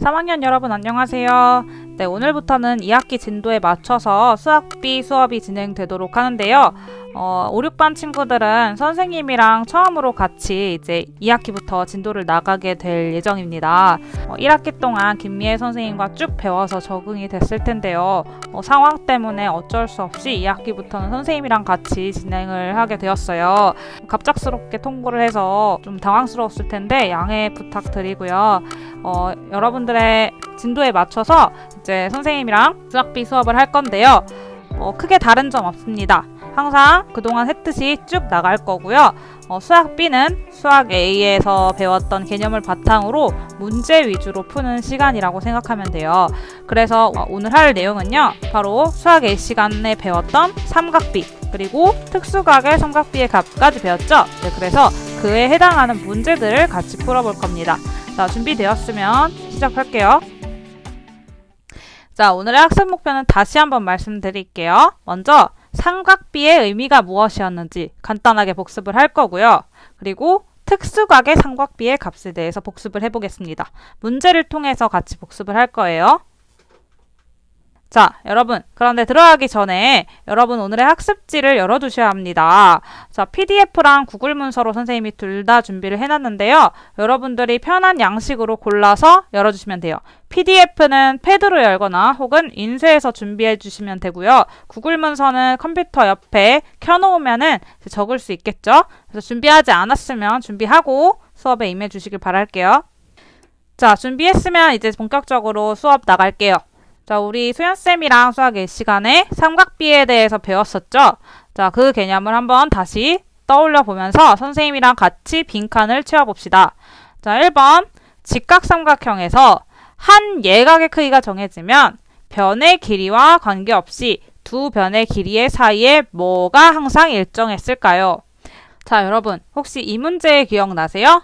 3학년 여러분 안녕하세요. 네, 오늘부터는 2학기 진도에 맞춰서 수학비 수업이 진행되도록 하는데요. 5, 6반 친구들은 선생님이랑 처음으로 같이 이제 2학기부터 진도를 나가게 될 예정입니다. 1학기 동안 김미애 선생님과 쭉 배워서 적응이 됐을 텐데요. 상황 때문에 어쩔 수 없이 2학기부터는 선생님이랑 같이 진행을 하게 되었어요. 갑작스럽게 통보를 해서 좀 당황스러웠을 텐데 양해 부탁드리고요. 여러분들의 진도에 맞춰서 이제 선생님이랑 수학비 수업을 할 건데요. 크게 다른 점 없습니다. 항상 그동안 했듯이 쭉 나갈 거고요. 수학 B는 수학 A에서 배웠던 개념을 바탕으로 문제 위주로 푸는 시간이라고 생각하면 돼요. 그래서 오늘 할 내용은요. 바로 수학 A 시간에 배웠던 삼각비 그리고 특수각의 삼각비의 값까지 배웠죠. 네, 그래서 그에 해당하는 문제들을 같이 풀어볼 겁니다. 자, 준비되었으면 시작할게요. 자, 오늘의 학습 목표는 다시 한번 말씀드릴게요. 먼저 삼각비의 의미가 무엇이었는지 간단하게 복습을 할 거고요. 그리고 특수각의 삼각비의 값에 대해서 복습을 해보겠습니다. 문제를 통해서 같이 복습을 할 거예요. 자, 여러분, 그런데 들어가기 전에 여러분 오늘의 학습지를 열어두셔야 합니다. 자, PDF랑 구글 문서로 선생님이 둘 다 준비를 해놨는데요. 여러분들이 편한 양식으로 골라서 열어주시면 돼요. PDF는 패드로 열거나 혹은 인쇄해서 준비해 주시면 되고요. 구글 문서는 컴퓨터 옆에 켜놓으면은 적을 수 있겠죠. 그래서 준비하지 않았으면 준비하고 수업에 임해 주시길 바랄게요. 자, 준비했으면 이제 본격적으로 수업 나갈게요. 자, 우리 소연쌤이랑 수학 A 시간에 삼각비에 대해서 배웠었죠? 자, 그 개념을 한번 다시 떠올려 보면서 선생님이랑 같이 빈칸을 채워봅시다. 자, 1번 직각삼각형에서 한 예각의 크기가 정해지면 변의 길이와 관계없이 두 변의 길이의 사이에 뭐가 항상 일정했을까요? 자, 여러분 혹시 이 문제 기억나세요?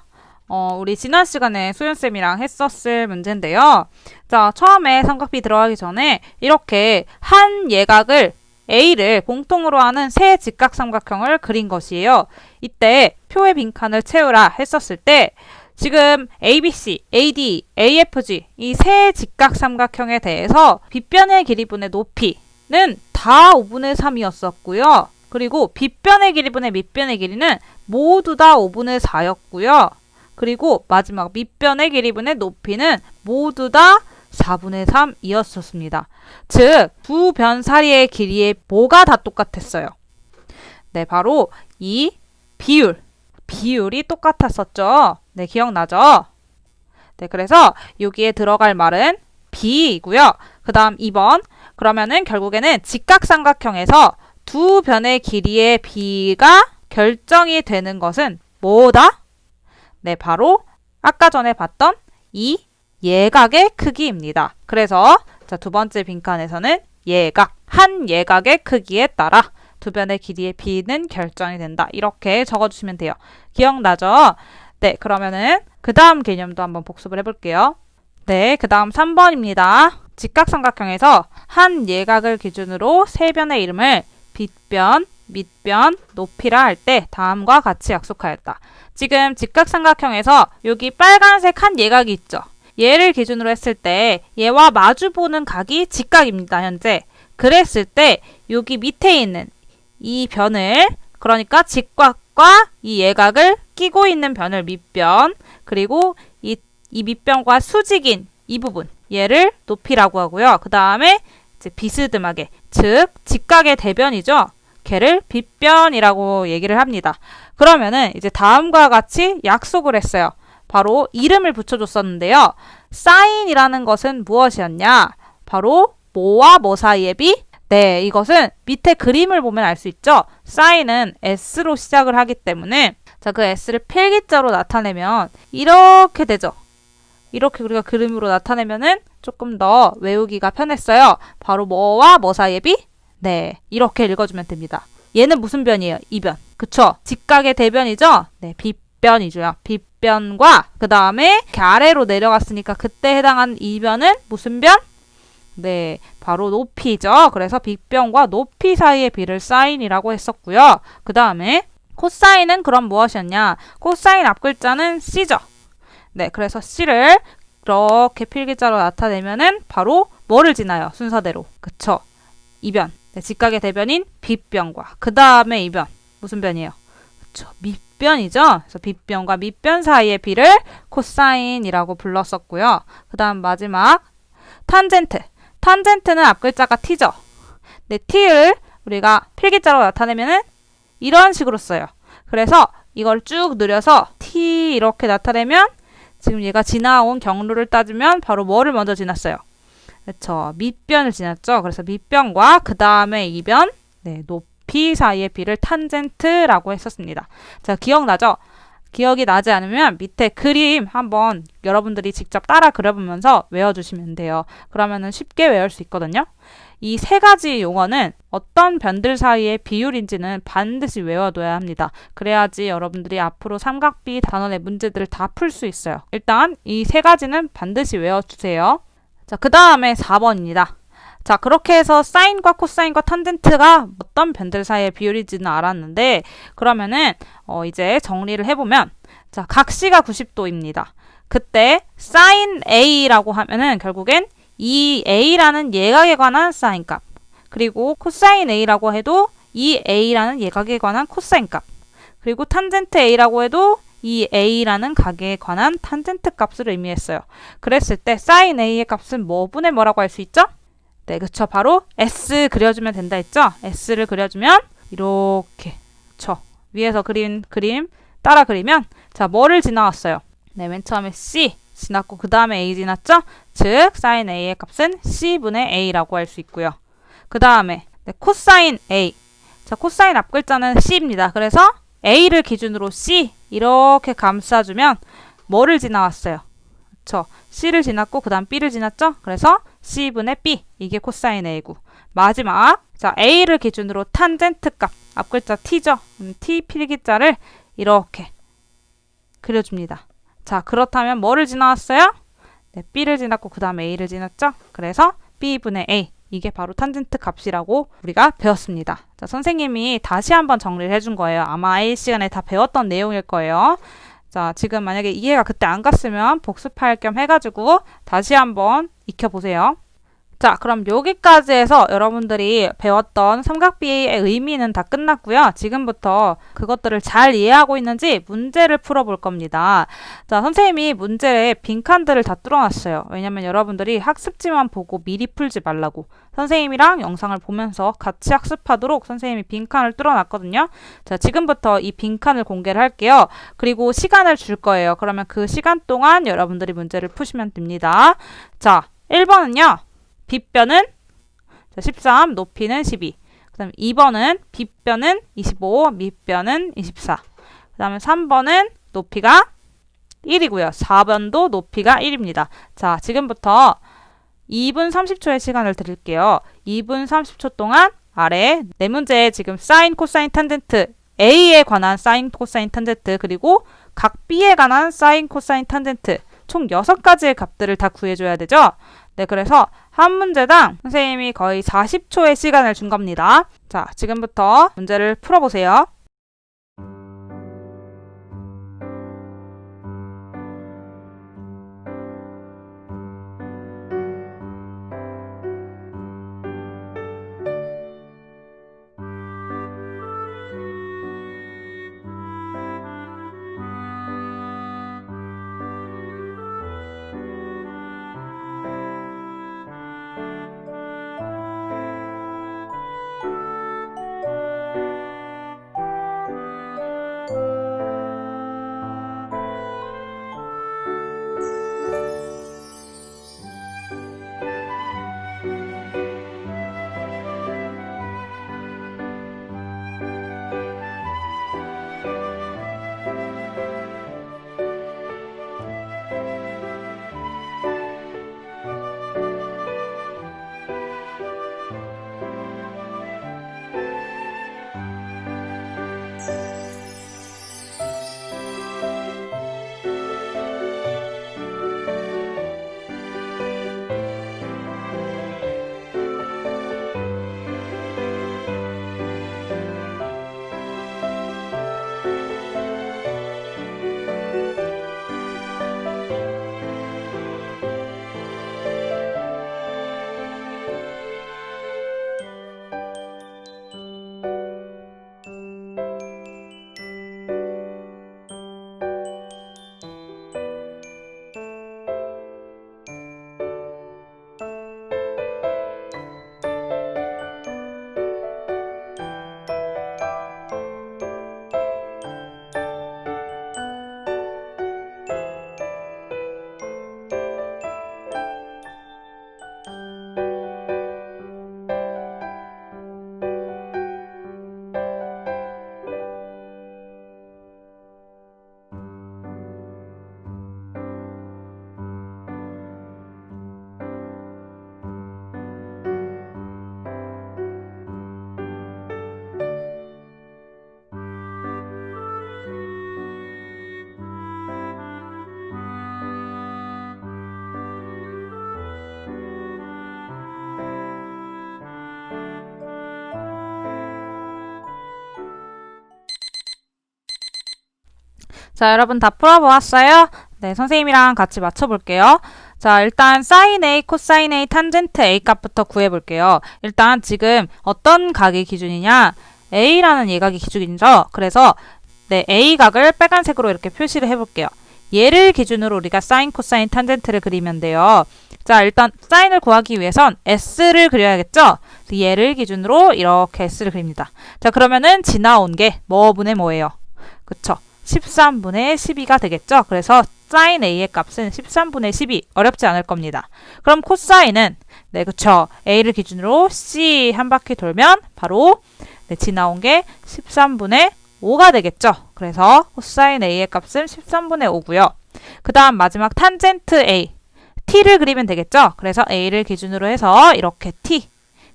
우리 지난 시간에 소연쌤이랑 했었을 문제인데요. 자, 처음에 삼각비 들어가기 전에 이렇게 한 예각을 A를 공통으로 하는 세 직각삼각형을 그린 것이에요. 이때 표의 빈칸을 채우라 했었을 때 지금 ABC, AD, AFG 이 세 직각삼각형에 대해서 빗변의 길이분의 높이는 다 5분의 3이었었고요. 그리고 빗변의 길이분의 밑변의 길이는 모두 다 5분의 4였고요. 그리고 마지막 밑변의 길이분의 높이는 모두 다 4분의 3이었었습니다. 즉, 두 변 사이의 길이의 뭐가 다 똑같았어요? 네, 바로 이 비율이 똑같았었죠. 네, 기억나죠? 네, 그래서 여기에 들어갈 말은 B이고요. 그 다음 2번. 그러면은 결국에는 직각삼각형에서 두 변의 길이의 B가 결정이 되는 것은 뭐다? 네, 바로 아까 전에 봤던 이 예각의 크기입니다. 그래서 자, 두 번째 빈칸에서는 한 예각의 크기에 따라 두 변의 길이의 B는 결정이 된다. 이렇게 적어주시면 돼요. 기억나죠? 네, 그러면은 그 다음 개념도 한번 복습을 해볼게요. 네, 그 다음 3번입니다. 직각삼각형에서 한 예각을 기준으로 세 변의 이름을 빗변, 밑변, 높이라 할 때 다음과 같이 약속하였다. 지금 직각삼각형에서 여기 빨간색 한 예각이 있죠. 얘를 기준으로 했을 때 얘와 마주보는 각이 직각입니다. 현재. 그랬을 때 여기 밑에 있는 이 변을 그러니까 직각과 이 예각을 끼고 있는 변을 밑변 그리고 이 밑변과 수직인 이 부분 얘를 높이라고 하고요. 그 다음에 이제 비스듬하게 즉 직각의 대변이죠. 걔를 빗변이라고 얘기를 합니다. 그러면은 이제 다음과 같이 약속을 했어요. 바로 이름을 붙여줬었는데요. 사인이라는 것은 무엇이었냐? 바로 뭐와 뭐 사이의 비? 네, 이것은 밑에 그림을 보면 알 수 있죠. 사인은 S로 시작을 하기 때문에 자, 그 S를 필기자로 나타내면 이렇게 되죠. 이렇게 우리가 그림으로 나타내면은 조금 더 외우기가 편했어요. 바로 뭐와 뭐 사이의 비? 네, 이렇게 읽어주면 됩니다. 얘는 무슨 변이에요? 이변. 그쵸? 직각의 대변이죠? 네, 빗변이죠. 빗변과 그 다음에 이렇게 아래로 내려갔으니까 그때 해당하는 이변은 무슨 변? 네, 바로 높이죠. 그래서 빗변과 높이 사이의 비를 사인이라고 했었고요. 그 다음에 코사인은 그럼 무엇이었냐? 코사인 앞글자는 C죠. 네, 그래서 C를 이렇게 필기자로 나타내면은 바로 뭐를 지나요? 순서대로. 그쵸? 이변. 네, 직각의 대변인 빗변과 그 다음에 이변. 무슨 변이에요? 그쵸? 밑변이죠? 그래서 빗변과 밑변 사이의 비를 코사인이라고 불렀었고요. 그 다음 마지막 탄젠트. 탄젠트는 앞글자가 t죠. 네, t를 우리가 필기자로 나타내면은 이런 식으로 써요. 그래서 이걸 쭉 늘려서 t 이렇게 나타내면 지금 얘가 지나온 경로를 따지면 바로 뭐를 먼저 지났어요? 그렇죠. 밑변을 지났죠. 그래서 밑변과 그 다음에 이변, 네, 높이 사이의 비를 탄젠트라고 했었습니다. 자, 기억나죠? 기억이 나지 않으면 밑에 그림 한번 여러분들이 직접 따라 그려보면서 외워주시면 돼요. 그러면은 쉽게 외울 수 있거든요. 이 세 가지 용어는 어떤 변들 사이의 비율인지는 반드시 외워둬야 합니다. 그래야지 여러분들이 앞으로 삼각비 단원의 문제들을 다 풀 수 있어요. 일단 이 세 가지는 반드시 외워주세요. 자, 그 다음에 4번입니다. 자, 그렇게 해서 사인과 코사인과 탄젠트가 어떤 변들 사이의 비율인지는 알았는데, 그러면은 이제 정리를 해보면, 자, 각시가 90도입니다. 그때 사인 A라고 하면은 결국엔 이 A라는 예각에 관한 사인값, 그리고 코사인 A라고 해도 이 A라는 예각에 관한 코사인 값, 그리고 탄젠트 A라고 해도 이 A라는 각에 관한 탄젠트 값을 의미했어요. 그랬을 때 사인 A의 값은 뭐분의 뭐라고 할 수 있죠? 네, 그쵸. 바로 S 그려주면 된다 했죠? S를 그려주면 이렇게, 그쵸. 위에서 그린 그림 따라 그리면, 자, 뭐를 지나왔어요? 네, 맨 처음에 C 지났고 그 다음에 A 지났죠? 즉 사인 A의 값은 C분의 A라고 할 수 있고요. 그 다음에 네, 코사인 A. 자, 코사인 앞글자는 C입니다. 그래서 A를 기준으로 C 이렇게 감싸주면 뭐를 지나왔어요? 그쵸. C를 지났고 그 다음 B를 지났죠? 그래서 C분의 B. 이게 코사인 A고. 마지막, 자, A를 기준으로 탄젠트 값. 앞글자 T죠? T 필기자를 이렇게 그려줍니다. 자, 그렇다면 뭐를 지나왔어요? 네, B를 지났고 그 다음에 A를 지났죠? 그래서 B분의 A. 이게 바로 탄젠트 값이라고 우리가 배웠습니다. 자, 선생님이 다시 한번 정리를 해준 거예요. 아마 A시간에 다 배웠던 내용일 거예요. 자, 지금 만약에 이해가 그때 안 갔으면 복습할 겸 해가지고 다시 한번 익혀보세요. 자, 그럼 여기까지 해서 여러분들이 배웠던 삼각비의 의미는 다 끝났고요. 지금부터 그것들을 잘 이해하고 있는지 문제를 풀어볼 겁니다. 자, 선생님이 문제에 빈칸들을 다 뚫어놨어요. 왜냐면 여러분들이 학습지만 보고 미리 풀지 말라고. 선생님이랑 영상을 보면서 같이 학습하도록 선생님이 빈칸을 뚫어놨거든요. 자, 지금부터 이 빈칸을 공개를 할게요. 그리고 시간을 줄 거예요. 그러면 그 시간 동안 여러분들이 문제를 푸시면 됩니다. 자, 1번은요. 빗변은 13, 높이는 12. 그 다음에 2번은 빗변은 25, 밑변은 24. 그 다음에 3번은 높이가 1이고요. 4번도 높이가 1입니다. 자, 지금부터 2분 30초의 시간을 드릴게요. 2분 30초 동안 아래 네 문제에 지금 사인, 코사인, 탄젠트 A에 관한 사인, 코사인, 탄젠트 그리고 각 B에 관한 사인, 코사인, 탄젠트 총 6가지의 값들을 다 구해줘야 되죠. 네, 그래서 한 문제당 선생님이 거의 40초의 시간을 준 겁니다. 자, 지금부터 문제를 풀어보세요. 자, 여러분 다 풀어보았어요? 네, 선생님이랑 같이 맞춰볼게요. 자, 일단 sin A, 코사인 A, 탄젠트 A 값부터 구해볼게요. 일단 지금 어떤 각이 기준이냐? A라는 예각이 기준이죠. 그래서 네, A각을 빨간색으로 이렇게 표시를 해볼게요. 얘를 기준으로 우리가 사인, 코사인, 탄젠트를 그리면 돼요. 자, 일단 사인을 구하기 위해선 S를 그려야겠죠? 얘를 기준으로 이렇게 S를 그립니다. 자, 그러면은 지나온 게 뭐분의 뭐예요? 그쵸? 13분의 12가 되겠죠? 그래서 사인 A의 값은 13분의 12 어렵지 않을 겁니다. 그럼 코사인은 네, 그쵸? A를 기준으로 C 한 바퀴 돌면 바로 네, 지나온 게 13분의 5가 되겠죠? 그래서 코사인 A의 값은 13분의 5고요. 그 다음 마지막 탄젠트 A T를 그리면 되겠죠? 그래서 A를 기준으로 해서 이렇게 T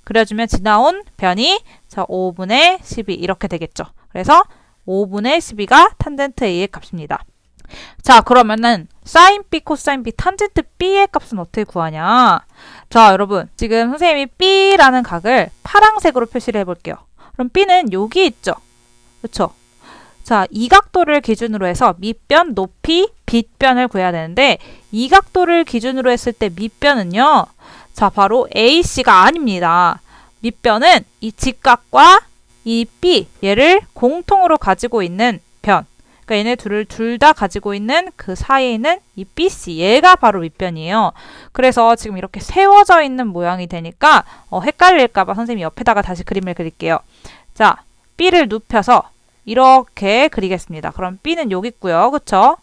그려주면 지나온 변이 5분의 12 이렇게 되겠죠? 그래서 5분의 12가 탄젠트 A의 값입니다. 자, 그러면은 사인 B, 코사인 B, 탄젠트 B의 값은 어떻게 구하냐? 자, 여러분 지금 선생님이 B라는 각을 파란색으로 표시를 해볼게요. 그럼 B는 여기 있죠? 그쵸? 자, 이 각도를 기준으로 해서 밑변, 높이, 빗변을 구해야 되는데 이 각도를 기준으로 했을 때 밑변은요. 자, 바로 AC가 아닙니다. 밑변은 이 직각과 이 B, 얘를 공통으로 가지고 있는 변. 그러니까 얘네 둘 다 가지고 있는 그 사이에 있는 이 BC, 얘가 바로 밑변이에요. 그래서 지금 이렇게 세워져 있는 모양이 되니까 헷갈릴까봐 선생님이 옆에다가 다시 그림을 그릴게요. 자, B를 눕혀서 이렇게 그리겠습니다. 그럼 B는 여기 있고요. 그쵸?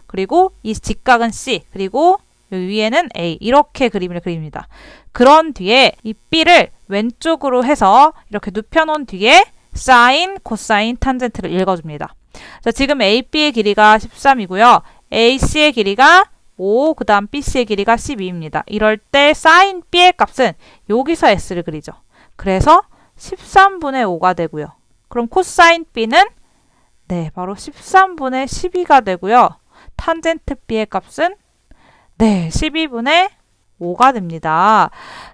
그리고 이 직각은 C, 그리고 여기 위에는 A. 이렇게 그림을 그립니다. 그런 뒤에 이 B를 왼쪽으로 해서 이렇게 눕혀놓은 뒤에 사인, 코사인, 탄젠트를 읽어줍니다. 자, 지금 AB의 길이가 13이고요. AC의 길이가 5, 그 다음 BC의 길이가 12입니다. 이럴 때 사인 B의 값은 여기서 S를 그리죠. 그래서 13분의 5가 되고요. 그럼 코사인 B는 네, 바로 13분의 12가 되고요. 탄젠트 B의 값은 네, 12분의 5가 됩니다.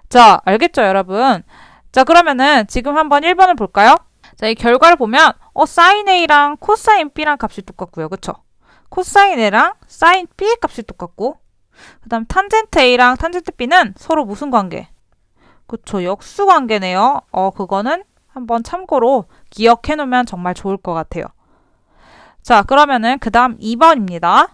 자, 알겠죠, 여러분? 자, 그러면은 지금 한번 1번을 볼까요? 자, 이 결과를 보면 사인 A랑 코사인 B랑 값이 똑같고요. 그쵸? 코사인 A랑 사인 B의 값이 똑같고 그 다음 탄젠트 A랑 탄젠트 B는 서로 무슨 관계? 그쵸, 역수 관계네요. 그거는 한번 참고로 기억해 놓으면 정말 좋을 것 같아요. 자, 그러면은 그 다음 2번입니다.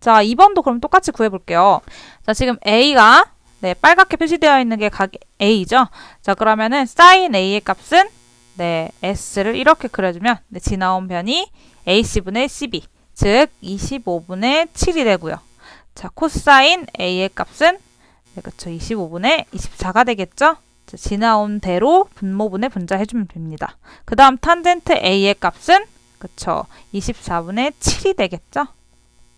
자, 2번도 그럼 똑같이 구해볼게요. 자, 지금 A가 네, 빨갛게 표시되어 있는 게 각 A죠. 자, 그러면은 사인 A의 값은 네, S를 이렇게 그려주면 네, 지나온 변이 AC분의 12, 즉 25분의 7이 되고요. 자, 코사인 A의 값은 네, 그쵸, 25분의 24가 되겠죠. 자, 지나온 대로 분모분의 분자 해주면 됩니다. 그 다음 탄젠트 A의 값은 그쵸, 24분의 7이 되겠죠.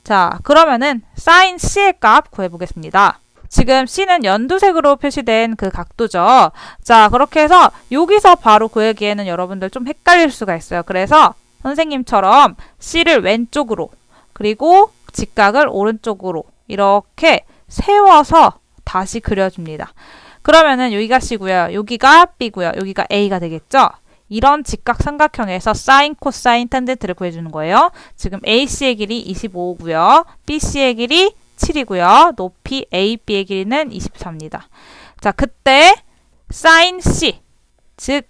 자, 그러면은 사인 C의 값 구해보겠습니다. 지금 C는 연두색으로 표시된 그 각도죠. 자, 그렇게 해서 여기서 바로 구하기에는 여러분들 좀 헷갈릴 수가 있어요. 그래서 선생님처럼 C를 왼쪽으로 그리고 직각을 오른쪽으로 이렇게 세워서 다시 그려줍니다. 그러면은 여기가 C고요. 여기가 B고요. 여기가 A가 되겠죠? 이런 직각삼각형에서 사인, 코사인, 탄젠트를 구해주는 거예요. 지금 AC의 길이 25고요. BC의 길이 7이고요. 높이 AB의 길이는 24입니다. 자, 그때 사인 C, 즉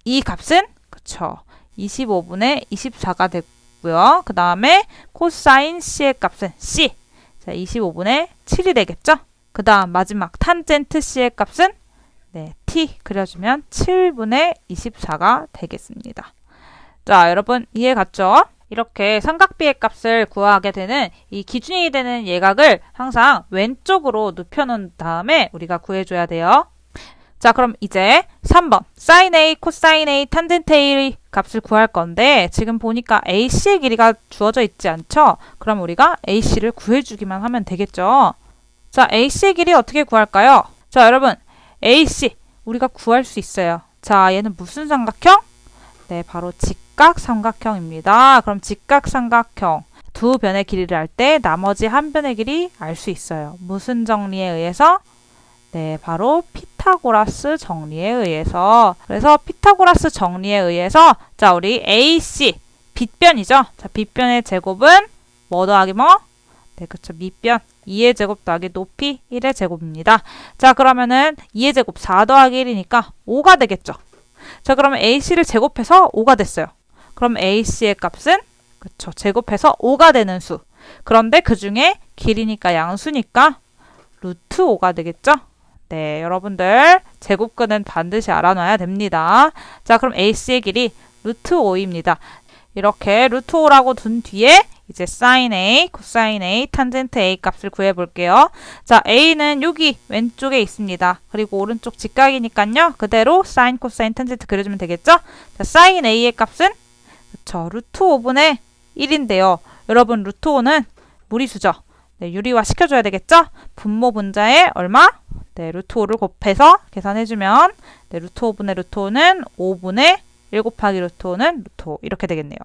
이 값은 그쵸, 25분의 24가 되고요. 그 다음에 코사인 C의 값은 C, 자, 25분의 7이 되겠죠? 그 다음 마지막 탄젠트 C의 값은 네, T 그려주면 7분의 24가 되겠습니다. 자, 여러분 이해 갔죠? 이렇게 삼각비의 값을 구하게 되는 이 기준이 되는 예각을 항상 왼쪽으로 눕혀놓은 다음에 우리가 구해줘야 돼요. 자, 그럼 이제 3번 사인 A, 코사인 A, 탄젠트 A 값을 구할 건데 지금 보니까 AC의 길이가 주어져 있지 않죠? 그럼 우리가 AC를 구해주기만 하면 되겠죠? 자, AC의 길이 어떻게 구할까요? 자, 여러분 AC 우리가 구할 수 있어요. 자, 얘는 무슨 삼각형? 네, 바로 직각삼각형입니다. 그럼 직각삼각형 두 변의 길이를 알 때 나머지 한 변의 길이 알 수 있어요. 무슨 정리에 의해서? 네, 바로 피타고라스 정리에 의해서. 그래서 피타고라스 정리에 의해서 자, 우리 AC, 빗변이죠. 자, 빗변의 제곱은 뭐 더하기 뭐? 네, 그쵸. 밑변 2의 제곱 더하기 높이 1의 제곱입니다. 자, 그러면은 2의 제곱 4 더하기 1이니까 5가 되겠죠. 자, 그러면 AC를 제곱해서 5가 됐어요. 그럼 AC의 값은 그쵸. 제곱해서 5가 되는 수. 그런데 그 중에 길이니까 양수니까 루트 5가 되겠죠. 네, 여러분들 제곱근은 반드시 알아놔야 됩니다. 자, 그럼 AC의 길이 루트 5입니다. 이렇게 루트 5라고 둔 뒤에 이제 sin A, 코사인 A, 탄젠트 A 값을 구해볼게요. 자, A는 여기 왼쪽에 있습니다. 그리고 오른쪽 직각이니까요. 그대로 sin, 코사인, 탄젠트 그려주면 되겠죠? 자, sin A의 값은 그쵸, 루트 5분의 1인데요. 여러분 루트 5는 무리수죠. 네, 유리화 시켜줘야 되겠죠? 분모 분자에 얼마? 네, 루트 5를 곱해서 계산해주면 네, 루트 5분의 루트 5는 5분의 1 곱하기 루트 5는 루트 5 이렇게 되겠네요.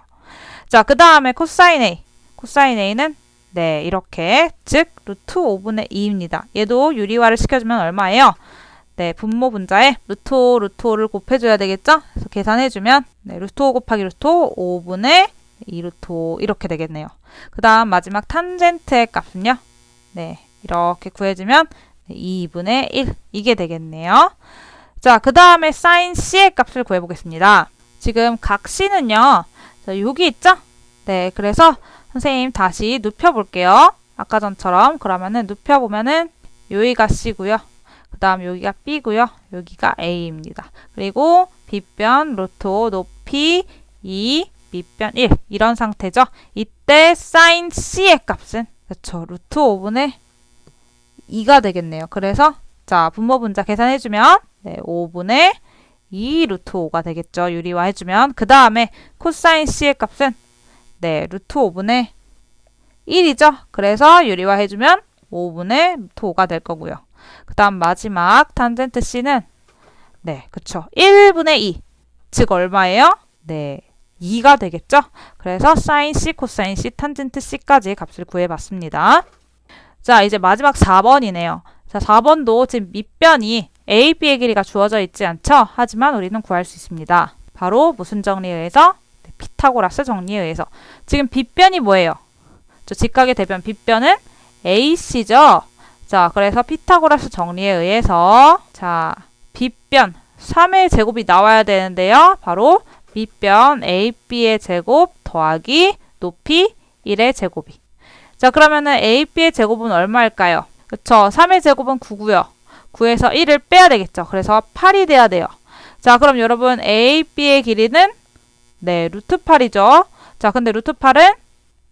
자, 그 다음에 코사인 A. 코사인 A는 네, 이렇게 즉 루트 5분의 2입니다. 얘도 유리화를 시켜주면 얼마예요? 네, 분모 분자에 루트 5, 루트 5를 곱해줘야 되겠죠? 그래서 계산해주면 네, 루트 5 곱하기 루트 5, 5분의 2 루트 5 이렇게 되겠네요. 그 다음 마지막 탄젠트의 값은요. 네, 이렇게 구해주면 2분의 1 이게 되겠네요. 자, 그 다음에 sin C의 값을 구해보겠습니다. 지금 각 C는요. 자, 여기 있죠? 네, 그래서 선생님 다시 눕혀볼게요. 아까 전처럼 그러면은 눕혀보면은 여기가 C고요. 그 다음 여기가 B고요. 여기가 A입니다. 그리고 빗변 루트 5 높이 2 밑변 1 이런 상태죠. 이때 sin C의 값은 그쵸 루트 5분의 2가 되겠네요. 그래서 자 분모 분자 계산해주면 네, 5분의 2 루트 5가 되겠죠. 유리화 해주면 그 다음에 코사인 C의 값은 네 루트 5분의 1이죠. 그래서 유리화 해주면 5분의 루트 5가 될 거고요. 그 다음 마지막 탄젠트 C는 네 그쵸 1분의 2 즉 얼마예요? 네 2가 되겠죠. 그래서 sin C, 코사인 C, 탄젠트 C까지 값을 구해봤습니다. 자 이제 마지막 4번이네요. 자 4번도 지금 밑변이 A, B의 길이가 주어져 있지 않죠? 하지만 우리는 구할 수 있습니다. 바로 무슨 정리에 의해서? 네, 피타고라스 정리에 의해서. 지금 빗변이 뭐예요? 저 직각의 대변 빗변은 AC죠? 자 그래서 피타고라스 정리에 의해서 자 빗변 3의 제곱이 나와야 되는데요. 바로 밑변 AB의 제곱 더하기 높이 1의 제곱이. 자 그러면은 AB의 제곱은 얼마일까요? 그쵸 3의 제곱은 9고요. 9에서 1을 빼야 되겠죠. 그래서 8이 돼야 돼요. 자 그럼 여러분 AB의 길이는 네 루트 8이죠. 자 근데 루트 8은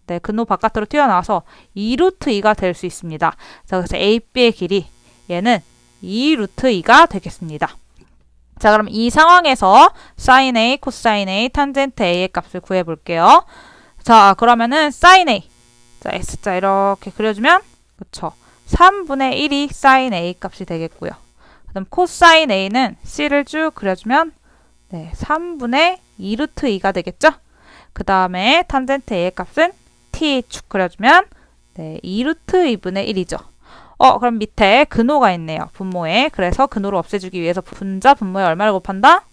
네 근호 바깥으로 튀어나와서 2 루트 2가 될 수 있습니다. 자 그래서 AB의 길이 얘는 2 루트 2가 되겠습니다. 자 그럼 이 상황에서 sin A, 코사인 A, 탄젠트 A의 값을 구해볼게요. 자 그러면은 sin A 자 S자 이렇게 그려주면 그쵸 3분의 1이 sin A 값이 되겠고요. 그 다음 코사인 A는 C를 쭉 그려주면 네 3분의 2 루트 2가 되겠죠. 그 다음에 탄젠트 A의 값은 T 쭉 그려주면 네 2 루트 2분의 1이죠. 그럼 밑에 근호가 있네요. 분모에. 그래서 근호를 없애주기 위해서 분자 분모에 얼마를 곱한다?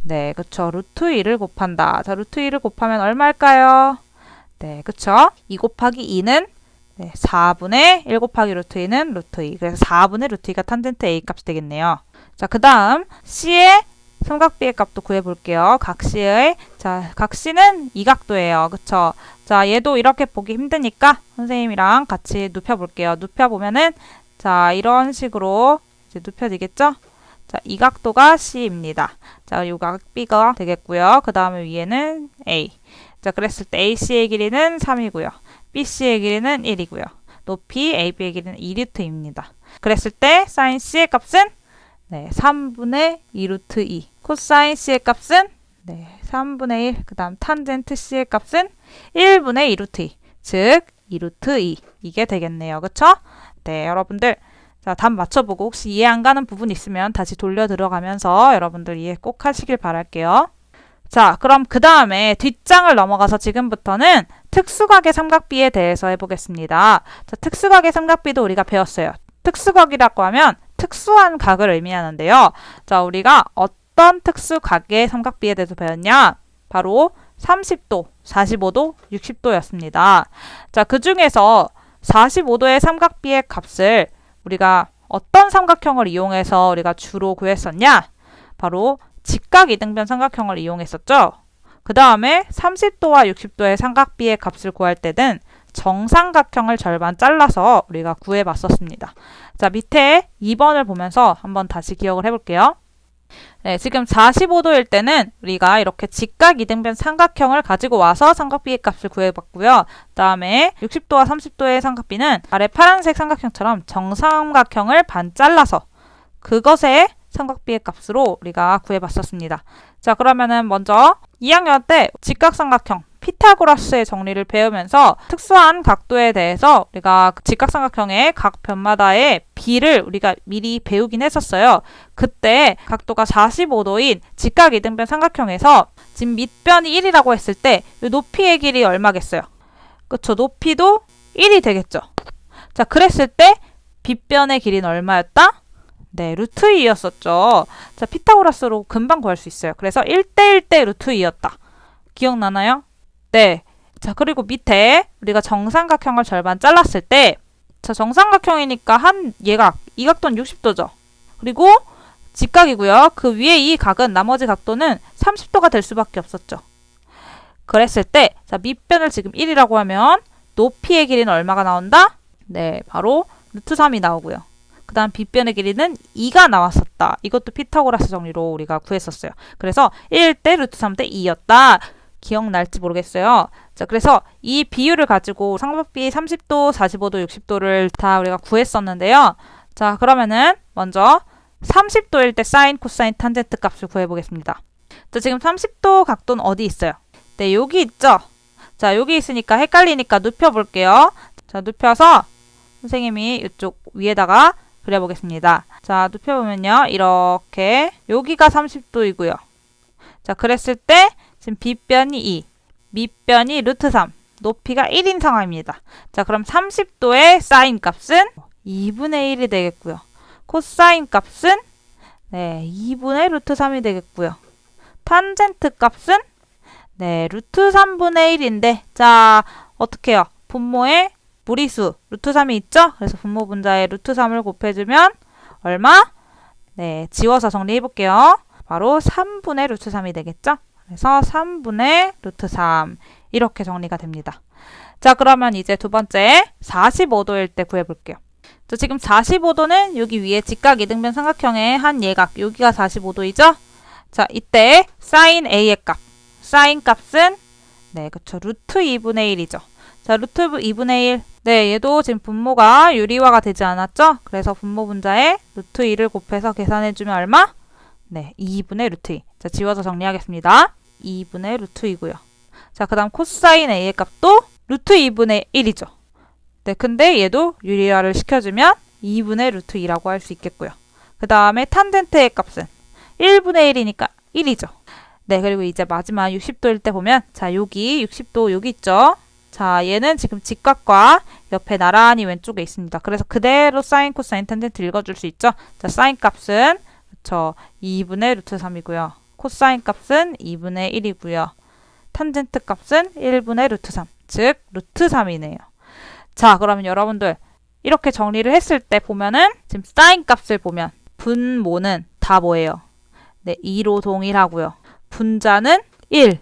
네, 그쵸. 루트 2를 곱한다. 자, 루트 2를 곱하면 얼마일까요? 네, 그쵸. 2 곱하기 2는 네, 4분의 1 곱하기 루트 2는 루트 2. 그래서 4분의 루트 2가 탄젠트 A 값이 되겠네요. 자, 그 다음 C의 삼각비의 값도 구해볼게요. 각 C의 자, 각 C는 이 각도예요. 그쵸? 자, 얘도 이렇게 보기 힘드니까 선생님이랑 같이 눕혀볼게요. 눕혀보면은 자, 이런 식으로 이제 눕혀지겠죠? 자, 이 각도가 C입니다. 자, 요 각 B가 되겠고요. 그 다음에 위에는 A. 자, 그랬을 때 AC의 길이는 3이고요. BC의 길이는 1이고요. 높이 AB의 길이는 2루트입니다. 그랬을 때 sin C의 값은 네, 3분의 2 루트 2. 코사인 C의 값은 네, 3분의 1. 그 다음 탄젠트 C의 값은 1분의 2 루트 2. 즉 2 루트 2. 이게 되겠네요. 그쵸? 네, 여러분들 자, 답 맞춰보고 혹시 이해 안 가는 부분 있으면 다시 돌려 들어가면서 여러분들 이해 꼭 하시길 바랄게요. 자, 그럼 그 다음에 뒷장을 넘어가서 지금부터는 특수각의 삼각비에 대해서 해보겠습니다. 자, 특수각의 삼각비도 우리가 배웠어요. 특수각이라고 하면 특수한 각을 의미하는데요. 자, 우리가 어떤 특수각의 삼각비에 대해서 배웠냐? 바로 30도, 45도, 60도였습니다. 자, 그 중에서 45도의 삼각비의 값을 우리가 어떤 삼각형을 이용해서 우리가 주로 구했었냐? 바로 직각 이등변 삼각형을 이용했었죠. 그 다음에 30도와 60도의 삼각비의 값을 구할 때는 정삼각형을 절반 잘라서 우리가 구해봤었습니다. 자, 밑에 2번을 보면서 한번 다시 기억을 해볼게요. 네, 지금 45도일 때는 우리가 이렇게 직각 이등변 삼각형을 가지고 와서 삼각비의 값을 구해봤고요. 그 다음에 60도와 30도의 삼각비는 아래 파란색 삼각형처럼 정삼각형을 반 잘라서 그것의 삼각비의 값으로 우리가 구해봤었습니다. 자, 그러면은 먼저 2학년 때 직각삼각형 피타고라스의 정리를 배우면서 특수한 각도에 대해서 우리가 직각삼각형의 각 변마다의 비를 우리가 미리 배우긴 했었어요. 그때 각도가 45도인 직각 이등변 삼각형에서 지금 밑변이 1이라고 했을 때 이 높이의 길이 얼마겠어요? 그쵸? 높이도 1이 되겠죠? 자, 그랬을 때 빗변의 길이는 얼마였다? 네, 루트 2였었죠. 자, 피타고라스로 금방 구할 수 있어요. 그래서 1대1대 루트 2였다. 기억나나요? 네. 자, 그리고 밑에 우리가 정삼각형을 절반 잘랐을 때, 자, 정삼각형이니까 한 얘각, 이 각도는 60도죠. 그리고 직각이고요. 그 위에 이 각은 나머지 각도는 30도가 될 수밖에 없었죠. 그랬을 때, 자, 밑변을 지금 1이라고 하면 높이의 길이는 얼마가 나온다? 네, 바로 루트 3이 나오고요. 그 다음 빗변의 길이는 2가 나왔었다. 이것도 피타고라스 정리로 우리가 구했었어요. 그래서 1대 루트 3대 2였다. 기억날지 모르겠어요. 자, 그래서 이 비율을 가지고 삼각비 30도, 45도, 60도를 다 우리가 구했었는데요. 자, 그러면은 먼저 30도일 때 사인, 코사인, 탄젠트 값을 구해보겠습니다. 자, 지금 30도 각도는 어디 있어요? 네, 여기 있죠? 자, 여기 있으니까 헷갈리니까 눕혀볼게요. 자, 눕혀서 선생님이 이쪽 위에다가 그려보겠습니다. 자, 눕혀보면요. 이렇게 여기가 30도이고요. 자, 그랬을 때 지금 빗변이 2, 밑변이 루트 3, 높이가 1인 상황입니다. 자, 그럼 30도의 사인 값은 2분의 1이 되겠고요. 코사인 값은 네, 2분의 루트 3이 되겠고요. 탄젠트 값은 네, 루트 3분의 1인데 자, 어떻게 해요? 분모에 무리수 루트 3이 있죠? 그래서 분모 분자에 루트 3을 곱해주면 얼마? 네, 지워서 정리해볼게요. 바로 3분의 루트 3이 되겠죠? 그래서 3분의 루트 3 이렇게 정리가 됩니다. 자, 그러면 이제 두 번째 45도일 때 구해볼게요. 자, 지금 45도는 여기 위에 직각 이등변 삼각형의 한 예각 여기가 45도이죠? 자, 이때 사인 A의 값 사인 값은 네, 그쵸 루트 2분의 1이죠. 자, 루트 2분의 1 네, 얘도 지금 분모가 유리화가 되지 않았죠? 그래서 분모 분자에 루트 2를 곱해서 계산해주면 얼마? 네, 2분의 루트 2. 자, 지워서 정리하겠습니다. 2분의 루트 2고요. 자, 그 다음 코사인 A의 값도 루트 2분의 1이죠. 네, 근데 얘도 유리화를 시켜주면 2분의 루트 2라고 할 수 있겠고요. 그 다음에 탄젠트의 값은 1분의 1이니까 1이죠. 네, 그리고 이제 마지막 60도일 때 보면 자, 여기 60도 여기 있죠? 자, 얘는 지금 직각과 옆에 나란히 왼쪽에 있습니다. 그래서 그대로 사인, 코사인, 탄젠트 읽어줄 수 있죠? 자, 사인 값은 그쵸 2분의 루트 3이고요. 코사인 값은 2분의 1이고요. 탄젠트 값은 1분의 루트 3, 즉 루트 3이네요. 자, 그러면 여러분들 이렇게 정리를 했을 때 보면은 지금 사인 값을 보면 분모는 다 뭐예요? 네, 2로 동일하고요. 분자는 1,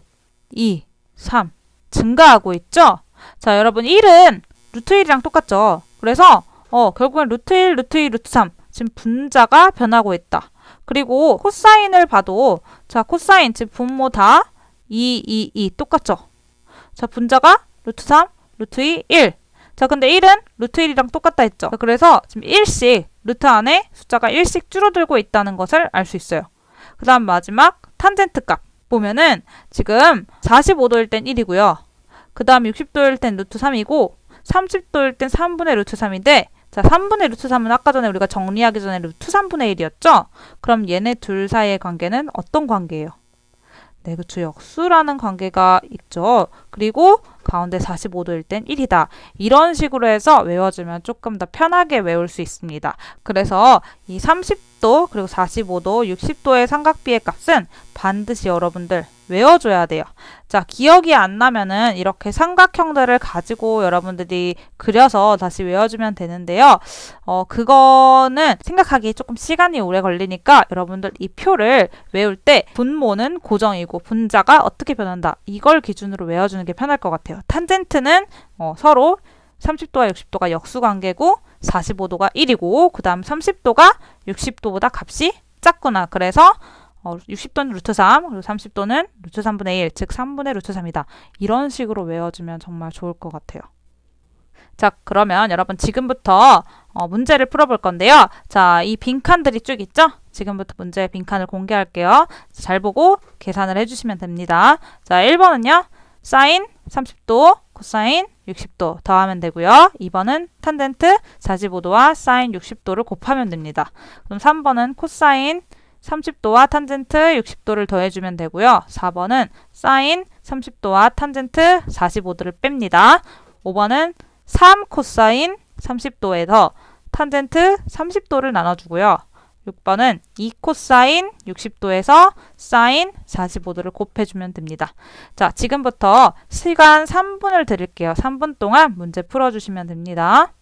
2, 3 증가하고 있죠? 자, 여러분 1은 루트 1이랑 똑같죠? 그래서 결국엔 루트 1, 루트 2, 루트 3 지금 분자가 변하고 있다. 그리고 코사인을 봐도 자, 코사인 지금 분모 다 2, 2, 2 똑같죠? 자, 분자가 루트 3, 루트 2, 1. 자, 근데 1은 루트 1이랑 똑같다 했죠? 자, 그래서 지금 1씩 루트 안에 숫자가 1씩 줄어들고 있다는 것을 알 수 있어요. 그 다음 마지막 탄젠트 값 보면은 지금 45도일 땐 1이고요. 그 다음 60도일 땐 루트 3이고 30도일 땐 3분의 루트 3인데 자, 3분의 루트 3은 아까 전에 우리가 정리하기 전에 루트 3분의 1이었죠? 그럼 얘네 둘 사이의 관계는 어떤 관계예요? 네, 그쵸. 역수라는 관계가 있죠. 그리고 가운데 45도일 땐 1이다. 이런 식으로 해서 외워주면 조금 더 편하게 외울 수 있습니다. 그래서 이 30도 그리고 45도, 60도의 삼각비의 값은 반드시 여러분들 외워줘야 돼요. 자, 기억이 안 나면은 이렇게 삼각형들을 가지고 여러분들이 그려서 다시 외워주면 되는데요. 그거는 생각하기 조금 시간이 오래 걸리니까 여러분들 이 표를 외울 때 분모는 고정이고 분자가 어떻게 변한다. 이걸 기준으로 외워주는 게 편할 것 같아요. 탄젠트는 서로 30도와 60도가 역수관계고 45도가 1이고 그 다음 30도가 60도보다 값이 작구나. 그래서 60도는 루트 3, 그리고 30도는 루트 3분의 1, 즉 3분의 루트 3이다. 이런 식으로 외워주면 정말 좋을 것 같아요. 자, 그러면 여러분 지금부터 문제를 풀어볼 건데요. 자, 이 빈칸들이 쭉 있죠? 지금부터 문제 빈칸을 공개할게요. 잘 보고 계산을 해주시면 됩니다. 자, 1번은요. 사인 30도, 코사인 60도 더하면 되고요. 2번은 탄젠트 45도와 사인 60도를 곱하면 됩니다. 그럼 3번은 코사인 30도와 탄젠트 60도를 더해주면 되고요. 4번은 사인 30도와 탄젠트 45도를 뺍니다. 5번은 3 코사인 30도에서 탄젠트 30도를 나눠주고요. 6번은 2 코사인 60도에서 사인 45도를 곱해주면 됩니다. 자, 지금부터 시간 3분을 드릴게요. 3분 동안 문제 풀어주시면 됩니다.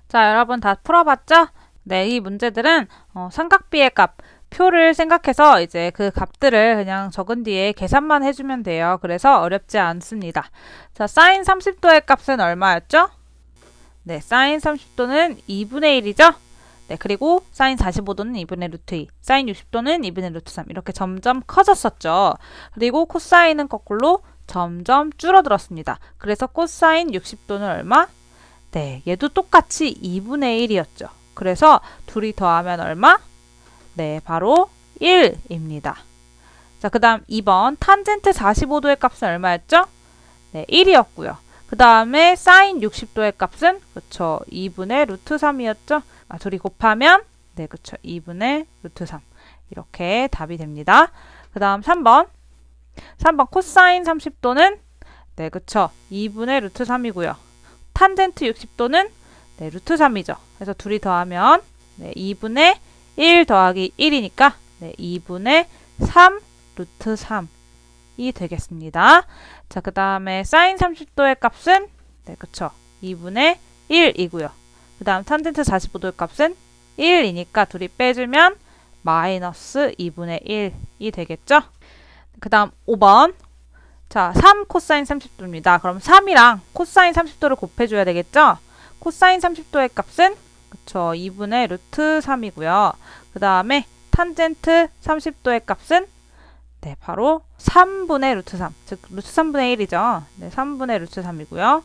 자, 여러분 다 풀어봤죠? 네, 이 문제들은 삼각비의 값, 표를 생각해서 이제 그 값들을 그냥 적은 뒤에 계산만 해주면 돼요. 그래서 어렵지 않습니다. 자, 사인 30도의 값은 얼마였죠? 네, 사인 30도는 2분의 1이죠? 네, 그리고 사인 45도는 2분의 루트 2, 사인 60도는 2분의 루트 3 이렇게 점점 커졌었죠. 그리고 코사인은 거꾸로 점점 줄어들었습니다. 그래서 코사인 60도는 얼마? 네, 얘도 똑같이 2분의 1이었죠. 그래서 둘이 더하면 얼마? 네, 바로 1입니다. 자, 그 다음 2번 탄젠트 45도의 값은 얼마였죠? 네, 1이었고요. 그 다음에 사인 60도의 값은 그쵸 2분의 루트 3이었죠? 둘이 곱하면 네, 그쵸 2분의 루트 3 이렇게 답이 됩니다. 그 다음 3번 코사인 30도는 네, 그쵸 2분의 루트 3이고요. 탄젠트 60도는 네, 루트 3이죠. 그래서 둘이 더하면 네, 2분의 1 더하기 1이니까 네, 2분의 3 루트 3이 되겠습니다. 자, 그 다음에 사인 30도의 값은 네, 그쵸 2분의 1이고요. 그 다음 탄젠트 45도의 값은 1이니까 둘이 빼주면 마이너스 2분의 1이 되겠죠? 그 다음 5번 자, 3 코사인 30도입니다. 그럼 3이랑 코사인 30도를 곱해줘야 되겠죠? 코사인 30도의 값은 그쵸 2분의 루트 3이고요. 그 다음에 탄젠트 30도의 값은 네, 바로 3분의 루트 3, 즉 루트 3분의 1이죠. 네, 3분의 루트 3이고요.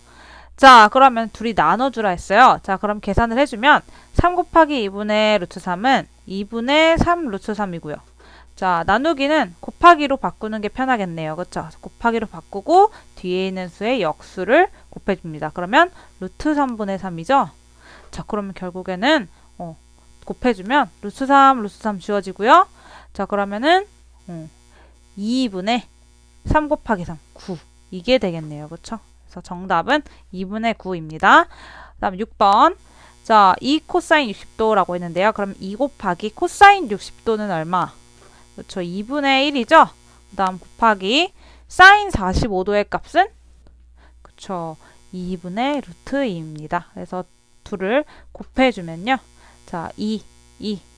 자, 그러면 둘이 나눠주라 했어요. 자, 그럼 계산을 해주면 3 곱하기 2분의 루트 3은 2분의 3 루트 3이고요. 자, 나누기는 곱하기로 바꾸는 게 편하겠네요. 그쵸? 곱하기로 바꾸고 뒤에 있는 수의 역수를 곱해줍니다. 그러면 루트 3분의 3이죠? 자, 그러면 결국에는 곱해주면 루트 3 지워지고요. 자, 그러면은 2분의 3 곱하기 3, 9 이게 되겠네요. 그쵸? 그래서 정답은 2분의 9입니다. 그 다음 6번 자, 2 코사인 60도라고 했는데요. 그럼 2 곱하기 코사인 60도는 얼마? 그렇죠. 2분의 1이죠. 그 다음 곱하기 사인 45도의 값은 그렇죠. 2분의 루트 2입니다. 그래서 둘을 곱해주면요. 자, 2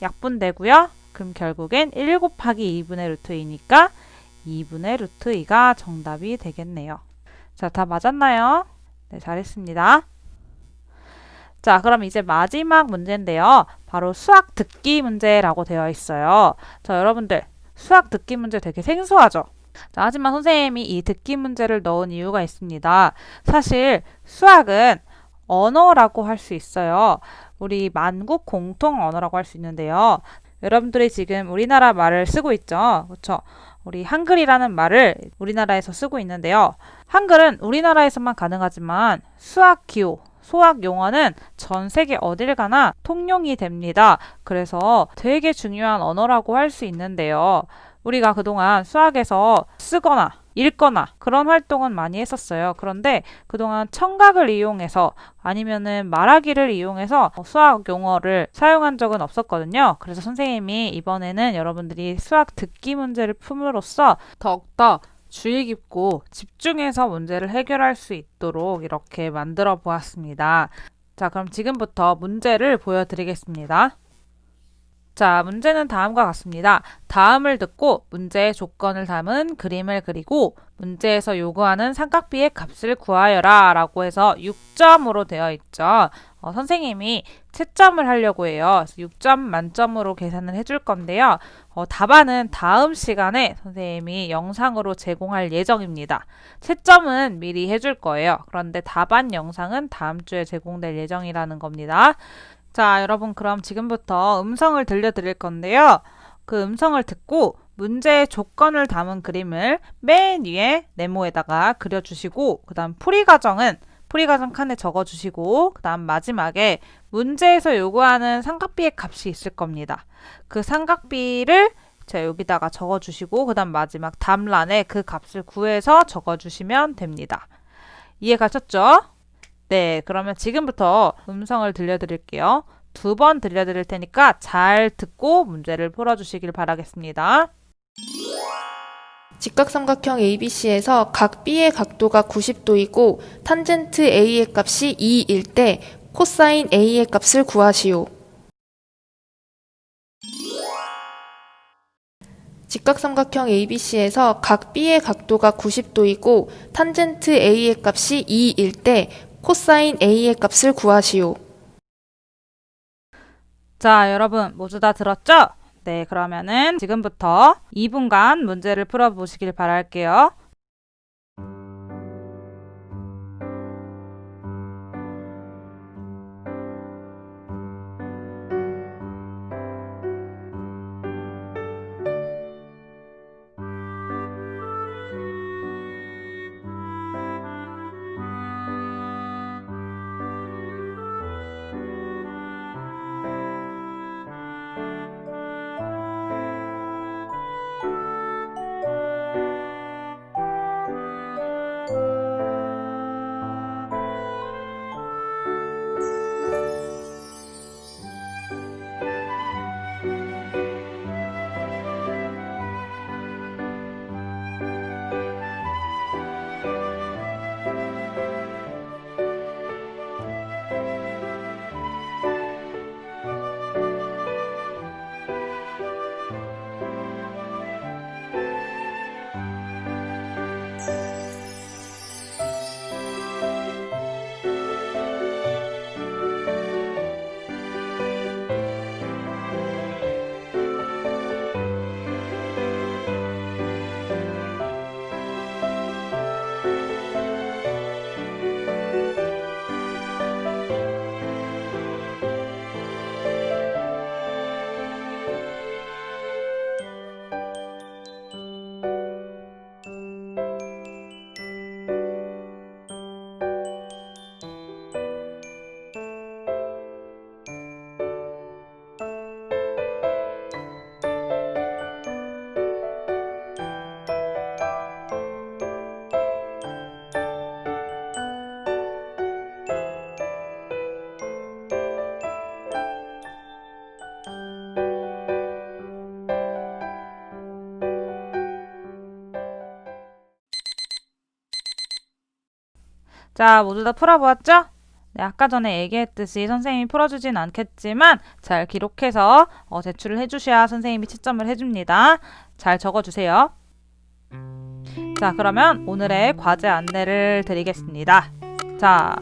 약분되고요. 그럼 결국엔 1 곱하기 2분의 루트 2니까 2분의 루트 2가 정답이 되겠네요. 자, 다 맞았나요? 네, 잘했습니다. 자, 그럼 이제 마지막 문제인데요. 바로 수학 듣기 문제라고 되어 있어요. 자, 여러분들 수학 듣기 문제 되게 생소하죠? 자, 하지만 선생님이 이 듣기 문제를 넣은 이유가 있습니다. 사실 수학은 언어라고 할 수 있어요. 우리 만국 공통 언어라고 할 수 있는데요. 여러분들이 지금 우리나라 말을 쓰고 있죠? 그렇죠? 우리 한글이라는 말을 우리나라에서 쓰고 있는데요. 한글은 우리나라에서만 가능하지만 수학 기호, 수학 용어는 전 세계 어딜 가나 통용이 됩니다. 그래서 되게 중요한 언어라고 할 수 있는데요. 우리가 그동안 수학에서 쓰거나 읽거나 그런 활동은 많이 했었어요. 그런데 그동안 청각을 이용해서 아니면은 말하기를 이용해서 수학 용어를 사용한 적은 없었거든요. 그래서 선생님이 이번에는 여러분들이 수학 듣기 문제를 품으로써 더욱더 주의 깊고 집중해서 문제를 해결할 수 있도록 이렇게 만들어 보았습니다. 자, 그럼 지금부터 문제를 보여드리겠습니다. 자, 문제는 다음과 같습니다. 다음을 듣고 문제의 조건을 담은 그림을 그리고 문제에서 요구하는 삼각비의 값을 구하여라 라고 해서 6점으로 되어 있죠. 선생님이 채점을 하려고 해요. 그래서 6점 만점으로 계산을 해줄 건데요. 답안은 다음 시간에 선생님이 영상으로 제공할 예정입니다. 채점은 미리 해줄 거예요. 그런데 답안 영상은 다음 주에 제공될 예정이라는 겁니다. 자, 여러분 그럼 지금부터 음성을 들려드릴 건데요. 그 음성을 듣고 문제의 조건을 담은 그림을 맨 위에 네모에다가 그려주시고 그 다음 풀이과정은 풀이과정 칸에 적어주시고 그 다음 마지막에 문제에서 요구하는 삼각비의 값이 있을 겁니다. 그 삼각비를 자, 여기다가 적어주시고 그 다음 마지막 답란에 그 값을 구해서 적어주시면 됩니다. 이해 가셨죠? 네, 그러면 지금부터 음성을 들려드릴게요. 2번 들려드릴 테니까 잘 듣고 문제를 풀어주시길 바라겠습니다. 직각삼각형 ABC에서 각 B의 각도가 90도이고 탄젠트 A의 값이 2일 때 코사인 A의 값을 구하시오. 직각삼각형 ABC에서 각 B의 각도가 90도이고 탄젠트 A의 값이 2일 때 코사인 A의 값을 구하시오. 자, 여러분 모두 다 들었죠? 네, 그러면은 지금부터 2분간 문제를 풀어보시길 바랄게요. 자, 모두 다 풀어보았죠? 네, 아까 전에 얘기했듯이 선생님이 풀어주진 않겠지만 잘 기록해서 제출을 해주셔야 선생님이 채점을 해줍니다. 잘 적어주세요. 자, 그러면 오늘의 과제 안내를 드리겠습니다. 자,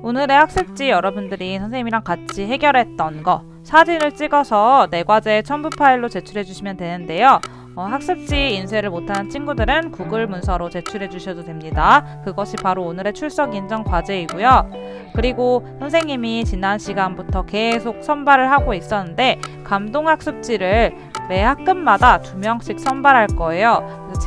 오늘의 학습지 여러분들이 선생님이랑 같이 해결했던 거 사진을 찍어서 내 과제 첨부 파일로 제출해 주시면 되는데요. 학습지 인쇄를 못하는 친구들은 구글 문서로 제출해 주셔도 됩니다. 그것이 바로 오늘의 출석 인정 과제이고요. 그리고 선생님이 지난 시간부터 계속 선발을 하고 있었는데 감동 학습지를 매 학급마다 2명씩 선발할 거예요. 그래서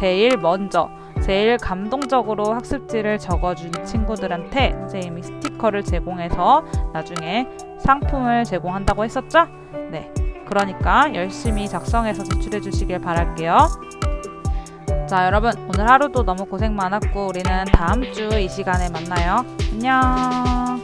제일 감동적으로 학습지를 적어준 친구들한테 선생님이 스티커를 제공해서 나중에 상품을 제공한다고 했었죠? 네. 그러니까 열심히 작성해서 제출해 주시길 바랄게요. 자, 여러분 오늘 하루도 너무 고생 많았고 우리는 다음 주 이 시간에 만나요. 안녕.